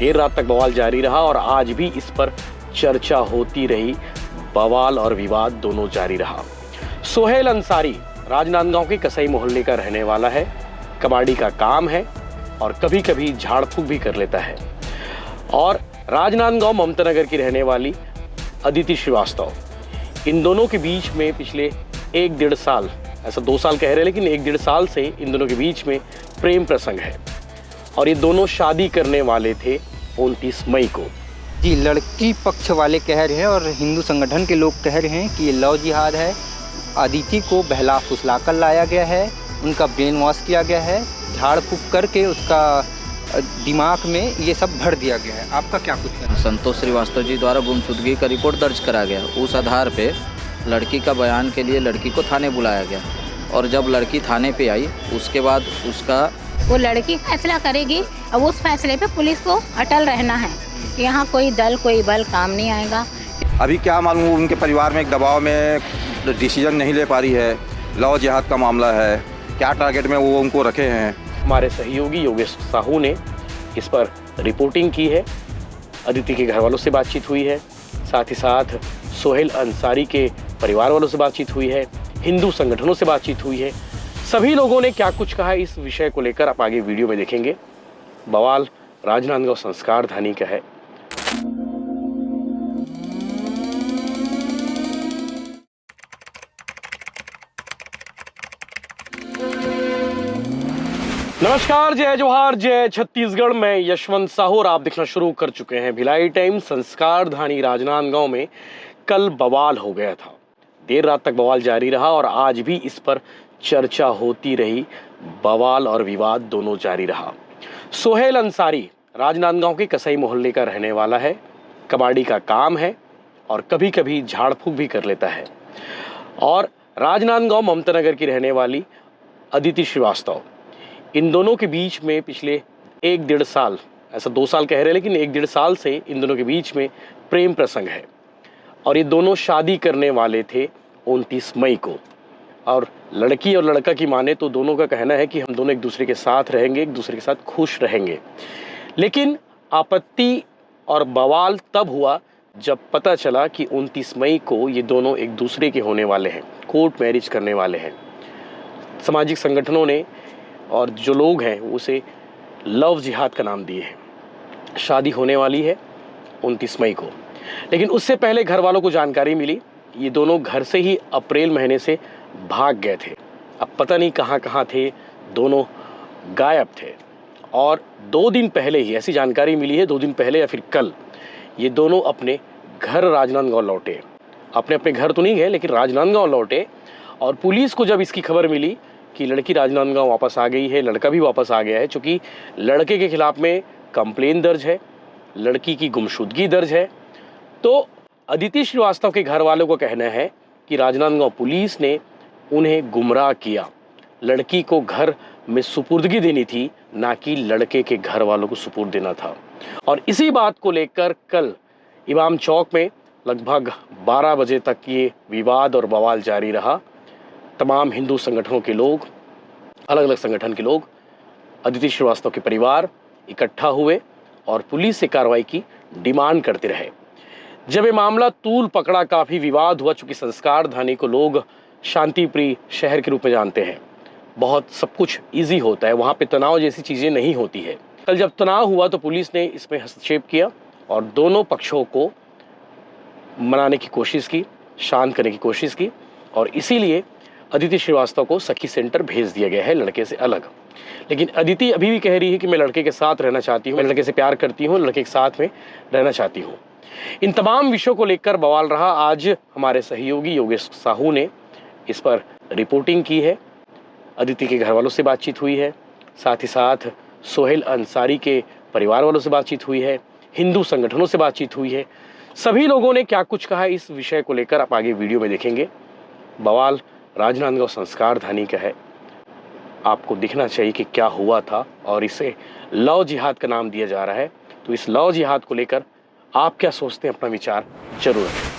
देर रात तक बवाल जारी रहा और आज भी इस पर चर्चा होती रही। बवाल और विवाद दोनों जारी रहा। सोहेल अंसारी राजनांदगांव के कसई मोहल्ले का रहने वाला है। कबाड़ी का काम है और कभी कभी झाड़ फूक भी कर लेता है। और राजनांदगांव ममता नगर की रहने वाली अदिति श्रीवास्तव, इन दोनों के बीच में पिछले 1-1.5 साल, ऐसा 2 साल कह रहे हैं लेकिन 1-1.5 साल से इन दोनों के बीच में प्रेम प्रसंग है और ये दोनों शादी करने वाले थे 29 मई को। जी, लड़की पक्ष वाले कह रहे हैं और हिंदू संगठन के लोग कह रहे हैं कि ये लव जिहाद है। अदिति को बहला फुसला कर लाया गया है, उनका ब्रेन वॉश किया गया है, झाड़ फूक करके उसका दिमाग में ये सब भर दिया गया है। आपका क्या कुछ कहना है? संतोष श्रीवास्तव जी द्वारा गुमशुदगी का रिपोर्ट दर्ज करा गया। उस आधार पे लड़की का बयान के लिए लड़की को थाने बुलाया गया और जब लड़की थाने पे आई उसके बाद उसका वो लड़की फैसला करेगी। अब उस फैसले पे पुलिस को अटल रहना है। यहाँ कोई दल कोई बल काम नहीं आएगा। अभी क्या मालूम, उनके परिवार में एक दबाव में डिसीजन नहीं ले पा रही है। लव जिहाद का मामला है, क्या टारगेट में वो उनको रखे हैं। हमारे सहयोगी योगेश साहू ने इस पर रिपोर्टिंग की है। अदिति के घर वालों से बातचीत हुई है, साथ ही साथ सोहेल अंसारी के परिवार वालों से बातचीत हुई है, हिंदू संगठनों से बातचीत हुई है। सभी लोगों ने क्या कुछ कहा इस विषय को लेकर आप आगे वीडियो में देखेंगे। बवाल राजनांदगांव संस्कार धानी का है। नमस्कार, जय जोहार, जय छत्तीसगढ़। मैं यशवंत साहू और आप देखना शुरू कर चुके हैं भिलाई टाइम। संस्कार धानी राजनांदगांव में कल बवाल हो गया था। देर रात तक बवाल जारी रहा और आज भी इस पर चर्चा होती रही। बवाल और विवाद दोनों जारी रहा। सोहेल अंसारी राजनांदगांव के कसई मोहल्ले का रहने वाला है। कबाड़ी का काम है और कभी कभी झाड़ फूक भी कर लेता है। और राजनांदगांव ममता नगर की रहने वाली अदिति श्रीवास्तव, इन दोनों के बीच में पिछले 1-1.5 साल, ऐसा 2 साल कह रहे हैं लेकिन 1-1.5 साल से इन दोनों के बीच में प्रेम प्रसंग है और ये दोनों शादी करने वाले थे 29 मई को। और लड़की और लड़का की माने तो दोनों का कहना है कि हम दोनों एक दूसरे के साथ रहेंगे, एक दूसरे के साथ खुश रहेंगे। लेकिन आपत्ति और बवाल तब हुआ जब पता चला कि 29 मई को ये दोनों एक दूसरे के होने वाले हैं, कोर्ट मैरिज करने वाले हैं। सामाजिक संगठनों ने और जो लोग हैं उसे लव जिहाद का नाम दिए हैं। शादी होने वाली है 29 मई को, लेकिन उससे पहले घर वालों को जानकारी मिली ये दोनों घर से ही अप्रैल महीने से भाग गए थे। अब पता नहीं कहाँ कहाँ थे, दोनों गायब थे। और 2 दिन पहले ही ऐसी जानकारी मिली है, 2 दिन पहले या फिर कल ये दोनों अपने घर राजनांदगांव लौटे। अपने अपने घर तो नहीं गए लेकिन राजनांदगांव लौटे। और पुलिस को जब इसकी खबर मिली कि लड़की राजनांदगांव वापस आ गई है, लड़का भी वापस आ गया है, चूँकि लड़के के खिलाफ में कंप्लेन दर्ज है, लड़की की गुमशुदगी दर्ज है, तो अदिति श्रीवास्तव के घर वालों को कहना है कि राजनांदगांव पुलिस ने उन्हें गुमराह किया। लड़की को घर में सुपुर्दगी देनी थी, ना कि लड़के के घर वालों को सुपुर्द देना था। और इसी बात को लेकर कल इमाम चौक में लगभग 12 बजे तक ये विवाद और बवाल जारी रहा। तमाम हिंदू संगठनों के लोग, अलग अलग संगठन के लोग, अदिति श्रीवास्तव के परिवार इकट्ठा हुए और पुलिस से कार्रवाई की डिमांड करते रहे। जब ये मामला तूल पकड़ा, काफ़ी विवाद हुआ। चूँकि संस्कार धानी को लोग शांति प्रिय शहर के रूप में जानते हैं, बहुत सब कुछ ईजी होता है, वहाँ पे तनाव जैसी चीज़ें नहीं होती है। कल जब तनाव हुआ तो पुलिस ने इसमें हस्तक्षेप किया और दोनों पक्षों को मनाने की कोशिश की, शांत करने की कोशिश की। और इसीलिए अदिति श्रीवास्तव को सखी सेंटर भेज दिया गया है, लड़के से अलग। लेकिन अदिति अभी भी कह रही है कि मैं लड़के के साथ रहना चाहती हूँ, मैं लड़के से प्यार करती हूँ, लड़के के साथ में रहना चाहती हूँ। इन तमाम विषयों को लेकर बवाल रहा। आज हमारे सहयोगी योगेश साहू ने इस पर रिपोर्टिंग की है। अदिति के घर वालों से बातचीत हुई है, साथ ही साथ सोहेल अंसारी के परिवार वालों से बातचीत हुई है, हिंदू संगठनों से बातचीत हुई है। सभी लोगों ने क्या कुछ कहा इस विषय को लेकर आप आगे वीडियो में देखेंगे। बवाल राजनांदगांव संस्कार धानी का है। आपको दिखना चाहिए कि क्या हुआ था और इसे लव जिहाद का नाम दिया जा रहा है। तो इस लव जिहाद को लेकर आप क्या सोचते हैं, अपना विचार जरूर रखें।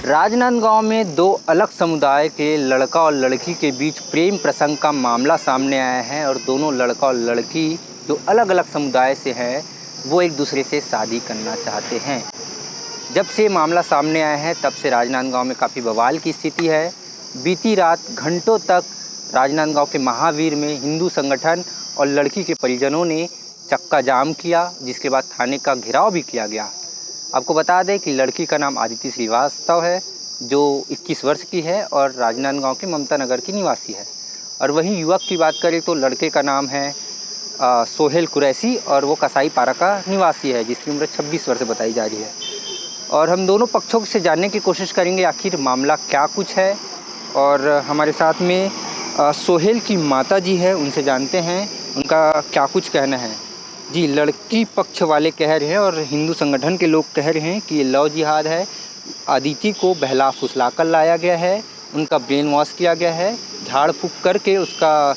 राजनांदगांव में 2 अलग समुदाय के लड़का और लड़की के बीच प्रेम प्रसंग का मामला सामने आया है और दोनों लड़का और लड़की 2 अलग अलग समुदाय से हैं। वो एक दूसरे से शादी करना चाहते हैं। जब से मामला सामने आया है तब से राजनांदगांव में काफ़ी बवाल की स्थिति है। बीती रात घंटों तक राजनांदगांव के महावीर में हिंदू संगठन और लड़की के परिजनों ने चक्का जाम किया, जिसके बाद थाने का घेराव भी किया गया। आपको बता दें कि लड़की का नाम आदिति श्रीवास्तव है, जो 21 वर्ष की है और राजनांदगांव के ममता नगर की निवासी है। और वहीं युवक की बात करें तो लड़के का नाम है सोहेल कुरैशी और वो कसाई पारा का निवासी है, जिसकी उम्र 26 वर्ष बताई जा रही है। और हम दोनों पक्षों से जानने की कोशिश करेंगे आखिर मामला क्या कुछ है। और हमारे साथ में सोहेल की माता जी है, उनसे जानते हैं उनका क्या कुछ कहना है। जी, लड़की पक्ष वाले कह रहे हैं और हिंदू संगठन के लोग कह रहे हैं कि ये लव जिहाद है। आदिति को बहला फुसला कर लाया गया है, उनका ब्रेन वॉश किया गया है, झाड़ फूँक करके उसका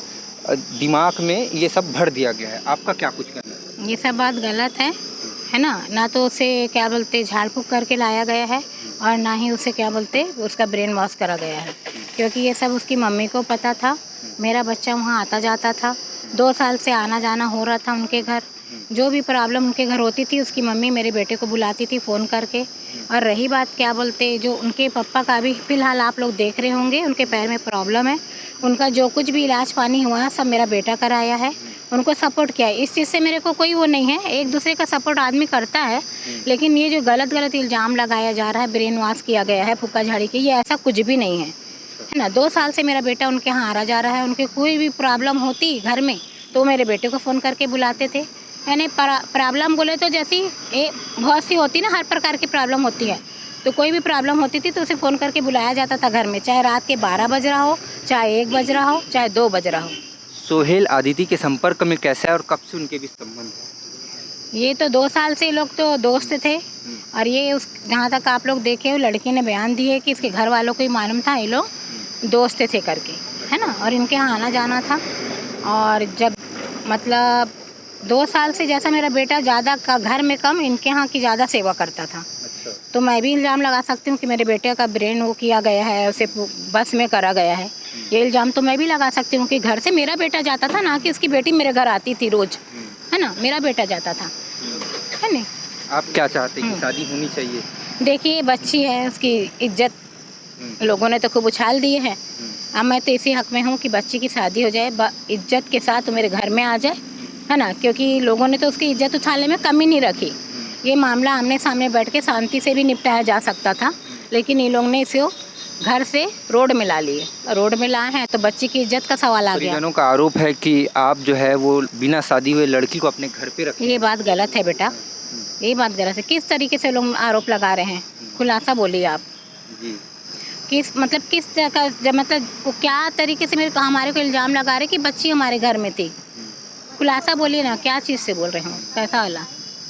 दिमाग में ये सब भर दिया गया है। आपका क्या कुछ कहना है? ये सब बात गलत है ना। ना तो उसे क्या बोलते झाड़ फूँक करके लाया गया है और ना ही उसे क्या बोलते उसका ब्रेन वॉश करा गया है, क्योंकि ये सब उसकी मम्मी को पता था। मेरा बच्चा वहाँ आता जाता था, 2 साल से आना जाना हो रहा था उनके घर। जो भी प्रॉब्लम उनके घर होती थी उसकी मम्मी मेरे बेटे को बुलाती थी फ़ोन करके। और रही बात क्या बोलते जो उनके पापा का भी फ़िलहाल आप लोग देख रहे होंगे, उनके पैर में प्रॉब्लम है। उनका जो कुछ भी इलाज पानी हुआ है सब मेरा बेटा कराया है, उनको सपोर्ट किया है। इस चीज़ से मेरे को कोई वो नहीं है, एक दूसरे का सपोर्ट आदमी करता है। लेकिन ये जो गलत इल्ज़ाम लगाया जा रहा है, ब्रेन वॉश किया गया है, फूका झाड़ी की, ये ऐसा कुछ भी नहीं है ना। 2 साल से मेरा बेटा उनके यहाँ आ जा रहा है। उनके कोई भी प्रॉब्लम होती घर में तो मेरे बेटे को फ़ोन करके बुलाते थे। यानी प्रॉब्लम बोले तो जैसी बहुत सी होती ना, हर प्रकार की प्रॉब्लम होती है। तो कोई भी प्रॉब्लम होती थी तो उसे फ़ोन करके बुलाया जाता था घर में, चाहे रात के 12 बज रहा हो, चाहे 1 बज रहा हो, चाहे 2 बज रहा हो। सोहेल आदिति के संपर्क में कैसे है और कब से उनके बीच संबंध है? ये तो 2 साल से लोग तो दोस्त थे। और ये उस जहाँ तक आप लोग देखे हो, लड़की ने बयान दिए कि इसके घर वालों को ही मालूम था ये लोग दोस्त थे करके, है ना। और इनके यहाँ आना जाना था। और जब मतलब 2 साल से जैसा मेरा बेटा ज़्यादा घर में कम, इनके यहाँ की ज़्यादा सेवा करता था। तो मैं भी इल्ज़ाम लगा सकती हूँ कि मेरे बेटे का ब्रेन वो किया गया है, उसे बस में करा गया है। ये इल्ज़ाम तो मैं भी लगा सकती हूँ कि घर से मेरा बेटा जाता था, ना कि उसकी बेटी मेरे घर आती थी रोज़, है ना। मेरा बेटा जाता था, है नहीं। आप क्या चाहते हैं कि शादी होनी चाहिए? देखिए बच्ची है, उसकी इज्जत लोगों ने तो खूब उछाल दी है। अब मैं तो इसी हक में हूँ कि बच्ची की शादी हो जाए, इज्जत के साथ मेरे घर में आ जाए, है ना। क्योंकि लोगों ने तो उसकी इज्जत उछालने में कमी नहीं रखी। ये मामला आमने सामने बैठ के शांति से भी निपटाया जा सकता था, लेकिन ये लोग ने इसे घर से रोड में ला लिए। रोड में लाए हैं तो बच्ची की इज्जत का सवाल आ गया। परिजनों का आरोप है कि आप जो है वो बिना शादी हुए लड़की को अपने घर पे रखें। ये बात गलत है बेटा, ये बात गलत है। किस तरीके से लोग आरोप लगा रहे हैं, खुलासा बोलिए आप। जी, किस मतलब क्या तरीके से हमारे को इल्ज़ाम लगा रहे कि बच्ची हमारे घर में थी। खुलासा बोलिए ना, क्या चीज़ से बोल रहे हो, कैसा वाला?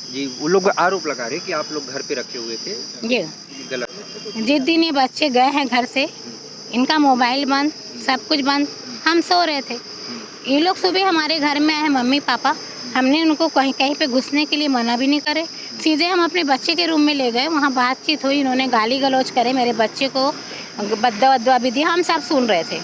जी, वो लोग आरोप लगा रहे हैं कि आप लोग घर पे रखे हुए थे। ये गलत। जिस दिन ये बच्चे गए हैं घर से, इनका मोबाइल बंद, सब कुछ बंद, हम सो रहे थे। ये लोग सुबह हमारे घर में आए, मम्मी पापा, हमने उनको कहीं पे घुसने के लिए मना भी नहीं करे। सीधे हम अपने बच्चे के रूम में ले गए, वहाँ बातचीत हुई, इन्होंने गाली गलौज करे, मेरे बच्चे को बद्दुआ भी दिया, हम सब सुन रहे थे।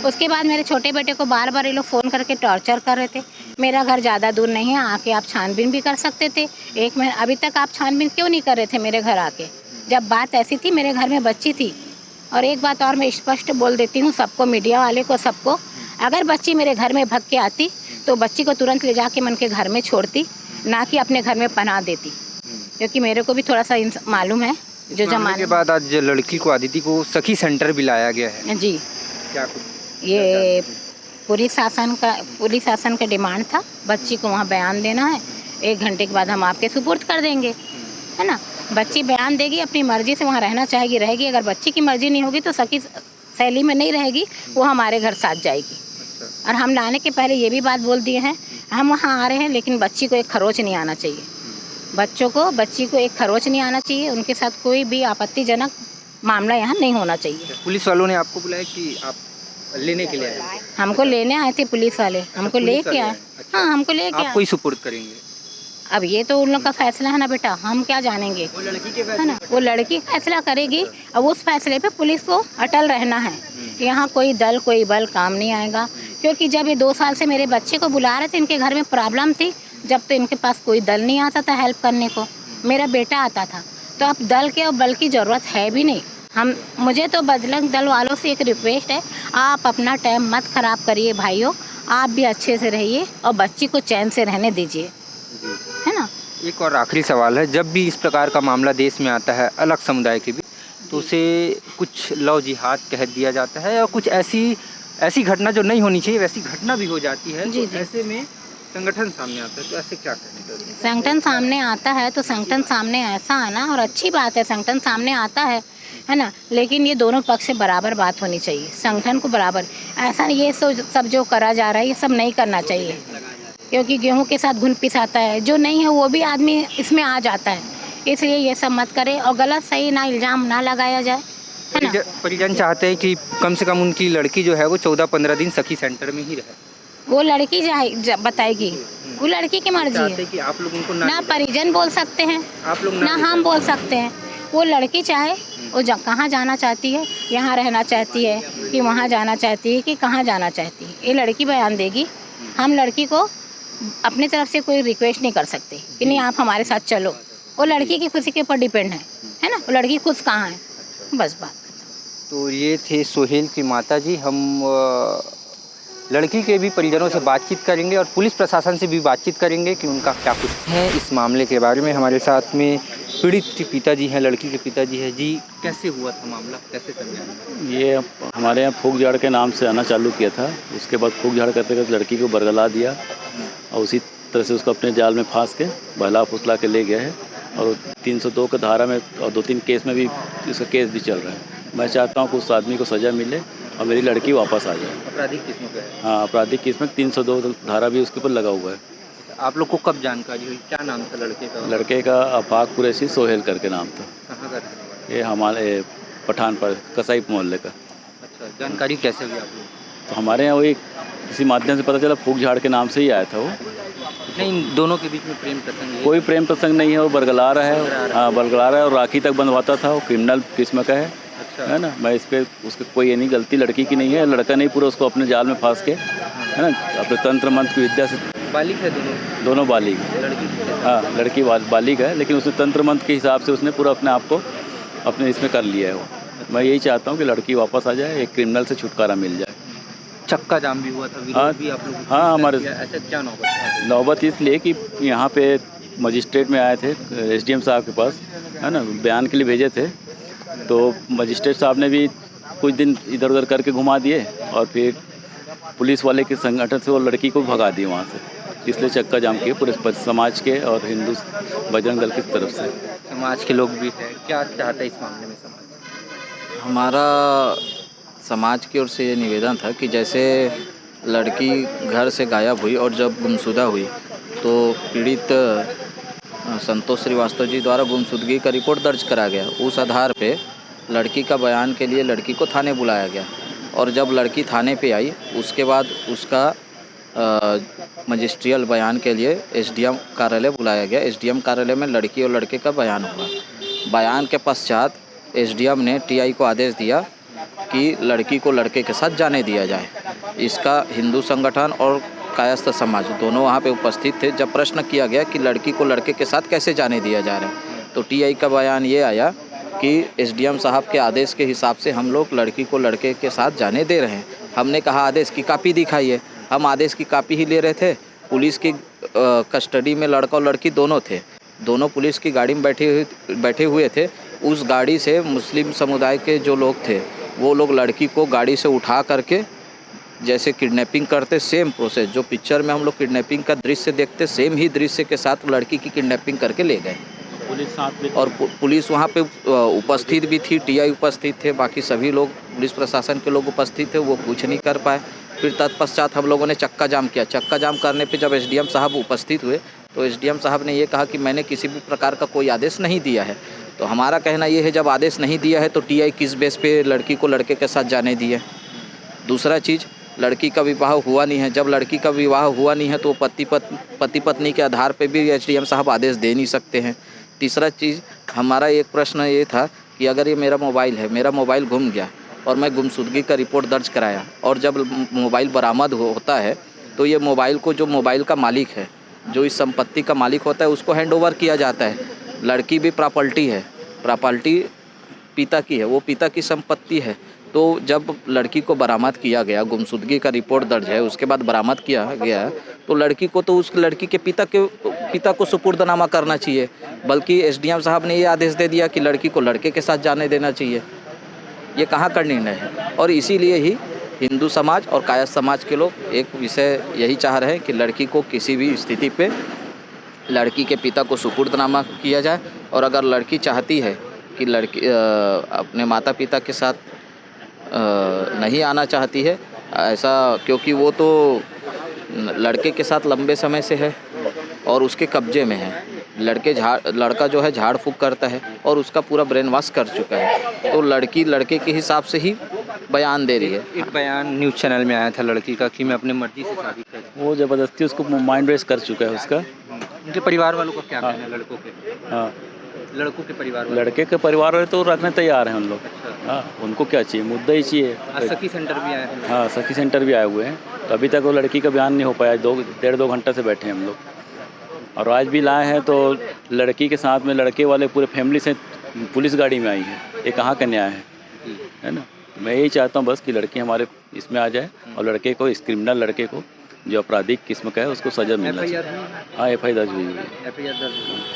उसके बाद मेरे छोटे बेटे को बार बार ये लोग फ़ोन करके टॉर्चर कर रहे थे। मेरा घर ज़्यादा दूर नहीं है, आके आप छानबीन भी कर सकते थे। 1 महीना अभी तक आप छानबीन क्यों नहीं कर रहे थे मेरे घर आके, जब बात ऐसी थी? मेरे घर में बच्ची थी। और एक बात और मैं स्पष्ट बोल देती हूँ सबको, मीडिया वाले को, सबको, अगर बच्ची मेरे घर में भग के आती तो बच्ची को तुरंत ले जाके मन के घर में छोड़ती, ना कि अपने घर में पनाह देती, क्योंकि मेरे को भी थोड़ा सा मालूम है जो जमाने के बाद आज लड़की को, आदिति को सखी सेंटर भी लाया गया है। जी, क्या ये पुलिस शासन का डिमांड था, बच्ची को वहाँ बयान देना है। 1 घंटे के बाद हम आपके सुपुर्द कर देंगे, है ना। बच्ची बयान देगी, अपनी मर्जी से वहाँ रहना चाहेगी रहेगी। अगर बच्ची की मर्जी नहीं होगी तो सखी शैली में नहीं रहेगी, वो हमारे घर साथ जाएगी। और हम लाने के पहले ये भी बात बोल दिए हैं, हम वहाँ आ रहे हैं लेकिन बच्ची को एक खरोच नहीं आना चाहिए। बच्ची को एक खरोच नहीं आना चाहिए। उनके साथ कोई भी आपत्तिजनक मामला यहाँ नहीं होना चाहिए। पुलिस वालों ने आपको बुलाया कि आप लेने के लिए आए? हमको लेने आए थे पुलिस वाले, हमको लेके आए। हाँ, हमको लेके आए। आप कोई सुपुर्द करेंगे? अब ये तो उन लोग का फैसला है ना बेटा, हम क्या जानेंगे, वो लड़की के है ना। वो लड़की फैसला करेगी। अब उस फैसले पे पुलिस को अटल रहना है। यहाँ कोई दल कोई बल काम नहीं आएगा, क्योंकि जब ये 2 साल से मेरे बच्चे को बुला रहे थे, इनके घर में प्रॉब्लम थी, जब तो इनके पास कोई दल नहीं आता था हेल्प करने को, मेरा बेटा आता था। तो अब दल के और बल की ज़रूरत है भी नहीं। मुझे तो बजरंग दल वालों से एक रिक्वेस्ट है, आप अपना टाइम मत ख़राब करिए भाइयों, आप भी अच्छे से रहिए और बच्ची को चैन से रहने दीजिए, है ना। एक और आखिरी सवाल है, जब भी इस प्रकार का मामला देश में आता है अलग समुदाय के भी, तो उसे कुछ लव जिहाद कह दिया जाता है और कुछ ऐसी घटना जो नहीं होनी चाहिए वैसी घटना भी हो जाती है। जी, तो जी। ऐसे में संगठन सामने आता है, तो ऐसे क्या करने चाहिए? संगठन सामने आता है तो संगठन सामने ऐसा आना, और अच्छी बात है संगठन सामने आता है ना, लेकिन ये दोनों पक्ष से बराबर बात होनी चाहिए। संगठन को बराबर, ऐसा ये सब जो करा जा रहा है ये सब नहीं करना चाहिए, क्योंकि गेहूं के साथ घुन पिसाता है, जो नहीं है वो भी आदमी इसमें आ जाता है। इसलिए ये सब मत करें और गलत सही ना इल्ज़ाम ना लगाया जाए, है ना। परिजन चाहते हैं कि कम से कम उनकी लड़की जो है वो 14-15 दिन सखी सेंटर में ही रहे। वो लड़की बताएगी, वो लड़की की मर्जी चाहते है हैं कि आप लोग उनको ना परिजन बोल सकते हैं आप लोग ना हम बोल सकते हैं। वो लड़की चाहे वो कहाँ जाना चाहती है, यहाँ रहना चाहती है कि वहाँ जाना चाहती है कि कहाँ जाना चाहती है, ये लड़की बयान देगी। हम लड़की को अपनी तरफ से कोई रिक्वेस्ट नहीं कर सकते कि नहीं आप हमारे साथ चलो, वो लड़की की खुशी के ऊपर डिपेंड है ना, वो लड़की खुश कहाँ है, बस बात। तो ये थे सोहेल की माता जी। हम लड़की के भी परिजनों से बातचीत करेंगे और पुलिस प्रशासन से भी बातचीत करेंगे कि उनका क्या कुछ है इस मामले के बारे में। हमारे साथ में पीड़ित के पिताजी हैं, लड़की के पिताजी हैं। जी, कैसे हुआ था मामला, कैसे समझा? ये हमारे यहाँ फूक झाड़ के नाम से आना चालू किया था, उसके बाद फूक झाड़ करते करते लड़की को बरगला दिया और उसी तरह से उसको अपने जाल में फांस के बहला फुसला के ले गया है। और 302 की धारा में और 2-3 केस में भी इसका केस भी चल रहा है। मैं चाहता हूँ कि उस आदमी को सज़ा मिले और मेरी लड़की वापस आ जाए। आपराधिक किस्मों का है? हाँ, आपराधिक केस में 302 धारा भी उसके ऊपर लगा हुआ है। आप लोग को कब जानकारी हुई, क्या नाम था लड़के का? लड़के का आफाक कुरैशी सोहेल करके नाम था। कहाँ का रहने वाला? ये हमारे पठान पर कसाई मोहल्ले का। अच्छा, जानकारी कैसे हुई आप लोग? तो हमारे यहाँ वही किसी माध्यम से पता चला, फूक झाड़ के नाम से ही आया था वो। नहीं, दोनों के बीच में प्रेम प्रसंग है? कोई प्रेम प्रसंग नहीं है, वो बरगला रहा है। हाँ, बरगला रहा है और राखी तक बंधवाता था। वो क्रिमिनल किस्म का है, है ना। मैं इस पर उसकी कोई ये नहीं गलती लड़की की नहीं है, लड़का नहीं पूरा उसको अपने जाल में फांस के, है ना, अपने तंत्र मंत्र की विद्या से। बालिग है दोनों बालिग, हाँ लड़की बालिग है, लेकिन उसने तंत्र मंत्र के हिसाब से उसने पूरा अपने आप को अपने इसमें कर लिया है। वो मैं यही चाहता हूँ कि लड़की वापस आ जाए, एक क्रिमिनल से छुटकारा मिल जाए। चक्का जाम भी हुआ था, हाँ, विरोध भी आप लोग? हाँ, हमारे ऐसा क्या नौबत इसलिए कि यहाँ पे मजिस्ट्रेट में आए थे SDM साहब के पास, है ना, बयान के लिए भेजे थे। तो मजिस्ट्रेट साहब ने भी कुछ दिन इधर उधर करके घुमा दिए और फिर पुलिस वाले के संगठन से वो लड़की को भगा दी वहाँ से। इसलिए चक्का जाम किए पूरे समाज के और हिंदू बजरंग दल की तरफ से। समाज के लोग भी हैं, क्या चाहते हैं इस मामले में समाज? हमारा समाज की ओर से ये निवेदन था कि जैसे लड़की घर से गायब हुई और जब गुमशुदा हुई तो पीड़ित संतोष श्रीवास्तव जी द्वारा गुमशुदगी का रिपोर्ट दर्ज करा गया। उस आधार पे लड़की का बयान के लिए लड़की को थाने बुलाया गया और जब लड़की थाने पे आई उसके बाद उसका मजिस्ट्रियल बयान के लिए SDM कार्यालय बुलाया गया। SDM कार्यालय में लड़की और लड़के का बयान हुआ। बयान के पश्चात SDM ने TI को आदेश दिया कि लड़की को लड़के के साथ जाने दिया जाए। इसका हिंदू संगठन और कायस्थ समाज दोनों वहाँ पे उपस्थित थे। जब प्रश्न किया गया कि लड़की को लड़के के साथ कैसे जाने दिया जा रहा है तो TI का बयान ये आया कि SDM साहब के आदेश के हिसाब से हम लोग लड़की को लड़के के साथ जाने दे रहे हैं। हमने कहा आदेश की कापी दिखाइए। हम आदेश की कापी ही ले रहे थे। पुलिस की कस्टडी में लड़का और लड़की दोनों थे। दोनों पुलिस की गाड़ी में बैठे हुए थे। उस गाड़ी से मुस्लिम समुदाय के जो लोग थे वो लोग लड़की को गाड़ी से उठा करके जैसे किडनैपिंग करते, सेम प्रोसेस जो पिक्चर में हम लोग किडनैपिंग का दृश्य देखते, सेम ही दृश्य के साथ लड़की की किडनैपिंग करके ले गए। पुलिस साथ में और पुलिस वहाँ पे उपस्थित भी थी, TI उपस्थित थे, बाकी सभी लोग पुलिस प्रशासन के लोग उपस्थित थे। वो कुछ नहीं कर पाए। फिर तत्पश्चात हम लोगों ने चक्का जाम किया। चक्का जाम करने पे जब SDM साहब उपस्थित हुए तो SDM साहब ने ये कहा कि मैंने किसी भी प्रकार का कोई आदेश नहीं दिया है। तो हमारा कहना ये है जब आदेश नहीं दिया है तो TI किस बेस पे लड़की को लड़के के साथ जाने दिए। दूसरा चीज़, लड़की का विवाह हुआ नहीं है। जब लड़की का विवाह हुआ नहीं है तो पति पत्नी के आधार पे भी SDM साहब आदेश दे नहीं सकते हैं। तीसरा चीज़, हमारा एक प्रश्न ये था कि अगर ये मेरा मोबाइल है, मेरा मोबाइल गुम गया और मैं गुमशुदगी का रिपोर्ट दर्ज कराया और जब मोबाइल बरामद होता है तो ये मोबाइल को जो मोबाइल का मालिक है जो इस संपत्ति का मालिक होता है उसको हैंड ओवर किया जाता है। लड़की भी प्रॉपर्टी है, प्रॉपर्टी पिता की है, वो पिता की संपत्ति है। तो जब लड़की को बरामद किया गया, गुमशुदगी का रिपोर्ट दर्ज है, उसके बाद बरामद किया गया, तो लड़की को तो उस लड़की के पिता को सुपुर्दनामा करना चाहिए, बल्कि एसडीएम साहब ने ये आदेश दे दिया कि लड़की को लड़के के साथ जाने देना चाहिए। ये कहाँ का निर्णय है? और इसीलिए ही हिंदू समाज और कायस्थ समाज के लोग एक विषय यही चाह रहे हैं कि लड़की को किसी भी स्थिति पे लड़की के पिता को सुपुर्दनामा किया जाए। और अगर लड़की चाहती है कि लड़की अपने माता पिता के साथ नहीं आना चाहती है ऐसा, क्योंकि वो तो लड़के के साथ लंबे समय से है और उसके कब्जे में है। लड़का जो है झाड़ फूक करता है और उसका पूरा ब्रेन वॉश कर चुका है, तो लड़की लड़के के हिसाब से ही बयान दे रही है। एक बयान न्यूज़ चैनल में आया था लड़की का कि मैं अपने मर्जी से शादी कर, वो ज़बरदस्ती उसको माइंड रेस कर चुका है उसका। उनके परिवार वालों का क्या कहना है? लड़कों के, हाँ, लड़कों के परिवार वाले, लड़के के परिवार वाले तो रखने तैयार हैं उन लोग। अच्छा। हाँ, उनको क्या चाहिए? मुद्दा ही चाहिए। आज सखी सेंटर भी आए हैं। हाँ, सखी सेंटर भी आए हुए हैं, तो अभी तक वो लड़की का बयान नहीं हो पाया। 1.5-2 घंटा से बैठे हैं हम लोग, और आज भी लाए हैं तो लड़की के साथ में लड़के वाले पूरे फैमिली से पुलिस गाड़ी में आई है। ये कहाँ का न्याय है ना? मैं यही चाहता हूँ बस कि लड़की हमारे इसमें आ जाए और लड़के को, इस क्रिमिनल लड़के को जो आपराधिक किस्म का है उसको सजा मिलना चाहिए। हाँ, FI दर्ज हुई है।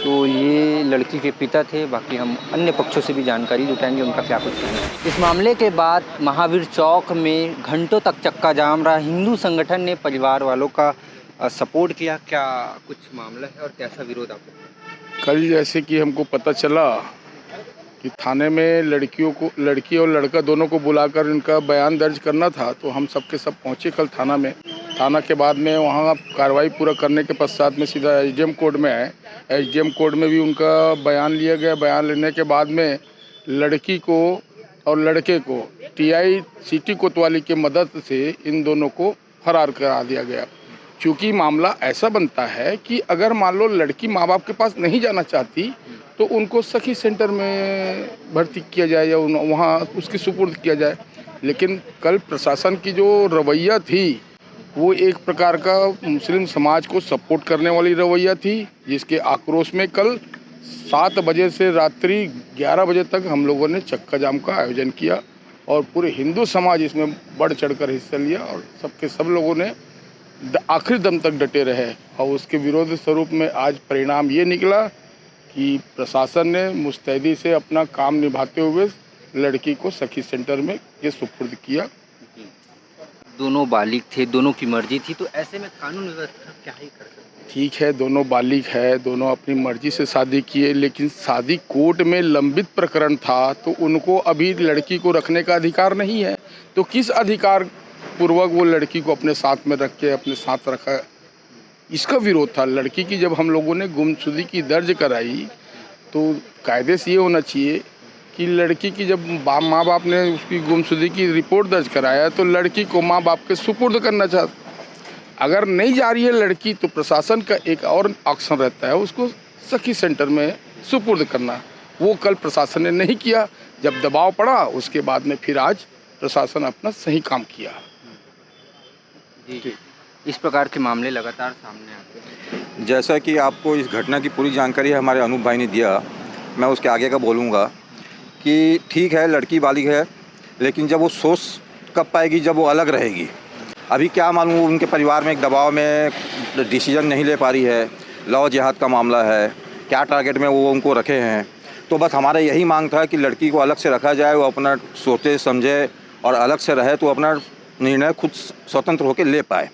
तो ये लड़की के पिता थे। बाकी हम अन्य पक्षों से भी जानकारी जुटाएंगे उनका क्या कुछ कहना है। इस मामले के बाद महावीर चौक में घंटों तक चक्का जाम रहा। हिंदू संगठन ने परिवार वालों का सपोर्ट किया। क्या कुछ मामला है और कैसा विरोध आपको? कल जैसे कि हमको पता चला कि थाने में लड़की और लड़का दोनों को बुलाकर इनका बयान दर्ज करना था, तो हम सब के सब पहुँचे कल थाना में। थाना के बाद में वहाँ कार्रवाई पूरा करने के पश्चात में सीधा SDM कोर्ट में आए। SDM कोर्ट में भी उनका बयान लिया गया। बयान लेने के बाद में लड़की को और लड़के को TI सिटी कोतवाली के मदद से इन दोनों को फरार करा दिया गया। चूँकि मामला ऐसा बनता है कि अगर मान लो लड़की माँ बाप के पास नहीं जाना चाहती तो उनको सखी सेंटर में भर्ती किया जाए या वहाँ उसकी सुपुर्द किया जाए। लेकिन कल प्रशासन की जो रवैया थी वो एक प्रकार का मुस्लिम समाज को सपोर्ट करने वाली रवैया थी, जिसके आक्रोश में कल 7 बजे से रात्रि 11 बजे तक हम लोगों ने चक्का जाम का आयोजन किया और पूरे हिंदू समाज इसमें बढ़ चढ़कर हिस्सा लिया और सबके सब लोगों ने आखिरी दम तक डटे रहे। और उसके विरोध स्वरूप में आज परिणाम ये निकला कि प्रशासन ने मुस्तैदी से अपना काम निभाते हुए लड़की को सखी सेंटर में ये सुपुर्द किया। दोनों बालिग थे, दोनों की मर्जी थी, तो ऐसे में कानून व्यवस्था क्या ही कर सकती? ठीक है, दोनों बालिग है, दोनों अपनी मर्जी से शादी किए, लेकिन शादी कोर्ट में लंबित प्रकरण था तो उनको अभी लड़की को रखने का अधिकार नहीं है। तो किस अधिकार पूर्वक वो लड़की को अपने साथ में रख के अपने साथ रखा, इसका विरोध था। लड़की की जब हम लोगों ने गुमशुदगी की दर्ज कराई तो कायदे से ये होना चाहिए कि लड़की की जब माँ बाप ने उसकी गुमशुदगी की रिपोर्ट दर्ज कराया तो लड़की को माँ बाप के सुपुर्द करना चाहता। अगर नहीं जा रही है लड़की तो प्रशासन का एक और ऑप्शन रहता है उसको सखी सेंटर में सुपुर्द करना। वो कल प्रशासन ने नहीं किया। जब दबाव पड़ा उसके बाद में फिर आज प्रशासन अपना सही काम किया। जी, इस प्रकार के मामले लगातार सामने आते हैं। जैसा कि आपको इस घटना की पूरी जानकारी हमारे अनूप भाई ने दिया, मैं उसके आगे का बोलूँगा कि ठीक है लड़की बालिग है, लेकिन जब वो सोच कब पाएगी जब वो अलग रहेगी। अभी क्या मालूम उनके परिवार में एक दबाव में डिसीजन नहीं ले पा रही है। लव जिहाद का मामला है, क्या टारगेट में वो उनको रखे हैं। तो बस हमारा यही मांग था कि लड़की को अलग से रखा जाए, वो अपना सोचे समझे और अलग से रहे तो अपना निर्णय खुद स्वतंत्र होकर ले पाए।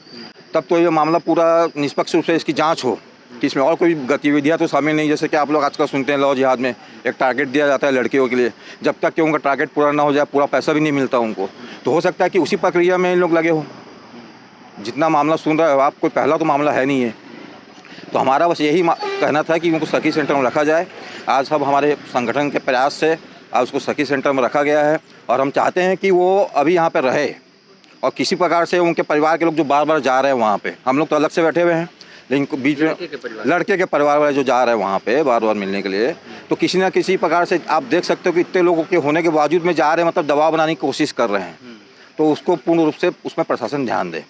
तब तो ये मामला पूरा निष्पक्ष रूप से इसकी जांच हो कि इसमें और कोई गतिविधियां तो शामिल नहीं। जैसे कि आप लोग आजकल सुनते हैं लव जिहाद में एक टारगेट दिया जाता है लड़कियों के लिए, जब तक कि उनका टारगेट पूरा ना हो जाए पूरा पैसा भी नहीं मिलता उनको। तो हो सकता है कि उसी प्रक्रिया में इन लोग लगे हो। जितना मामला सुन रहे हो आप, कोई पहला तो मामला है नहीं है। तो हमारा बस यही कहना था कि उनको सखी सेंटर में रखा जाए। आज सब हमारे संगठन के प्रयास से आज उसको सखी सेंटर में रखा गया है और हम चाहते हैं कि वो अभी यहाँ पर रहे और किसी प्रकार से उनके परिवार के लोग जो बार बार जा रहे हैं वहाँ पे, हम लोग तो अलग से बैठे हुए हैं, लेकिन बीच में लड़के के परिवार वाले जो जा रहे हैं वहाँ पे बार बार मिलने के लिए, तो किसी ना किसी प्रकार से आप देख सकते हो कि इतने लोगों के होने के बावजूद में जा रहे हैं, मतलब दबाव बनाने की कोशिश कर रहे हैं। तो उसको पूर्ण रूप से उसमें प्रशासन ध्यान दे।